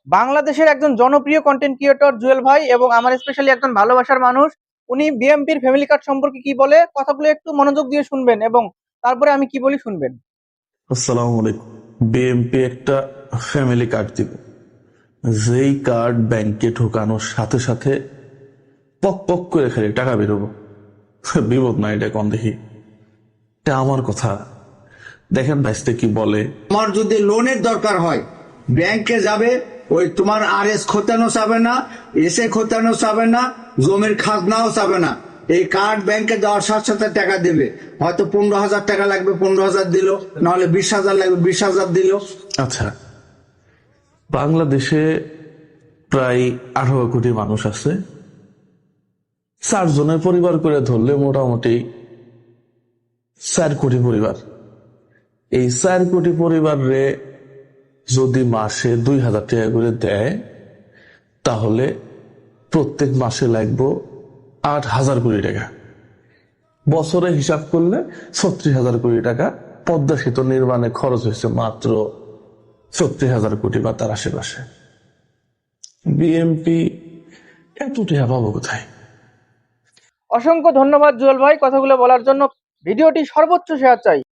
বাংলাদেশের একজন জনপ্রিয় কন্টেন্ট ক্রিয়েটর জুয়েল ভাই এবং আমার স্পেশালি একজন ভালোবাসার মানুষ, উনি বিএমপির ফ্যামিলি কার্ড সম্পর্কে কি বলে কথাগুলো একটু মনোযোগ দিয়ে শুনবেন এবং তারপরে আমি কি বলি শুনবেন। আসসালামু আলাইকুম। বিএমপি একটা ফ্যামিলি কার্ড দিব, যেই কার্ড ব্যাংকে ঢোকানোর সাথে সাথে পক পক করে খালি টাকা বেরোবো। বিপদ না, এটা কম দেখি। এটা আমার কথা, দেখেন ভাইস্তে কি বলে। তোমার যদি লোনের দরকার হয় ব্যাংকে যাবে, ওই তোমার আরএস খোতানো যাবে না, এসে খোতানো যাবে না, জমির খাজনাও যাবে না। এই কার্ড ব্যাংকে দেওয়ার সাথে সাথে টাকা দেবে। হয়তো 15,000 টাকা লাগবে, 15,000 দিল, নাহলে 20,000 লাগবে, 20,000 দিল। আচ্ছা, বাংলাদেশে প্রায় 18 কোটি মানুষ আছে। 4 জনের পরিবার করে ধরলে মোটামুটি 4 কোটি পরিবার। এই 4 কোটি পরিবারে যদি মাসে 2,000 টাকা করে দেয়, তাহলে প্রত্যেক মাসে লাগবে 8,000 কোটি টাকা। বছরে হিসাব করলে 36,000 কোটি টাকা পদ্মা সেতু নির্মাণে খরচ হয়েছে মাত্র 36,000 কোটি বা তার আশেপাশে। বিএমপি এত টাকা পাবো কোথায়? অসংখ্য ধন্যবাদ জুয়েল ভাই কথাগুলো বলার জন্য। ভিডিওটি সর্বোচ্চ শেয়ার চাই।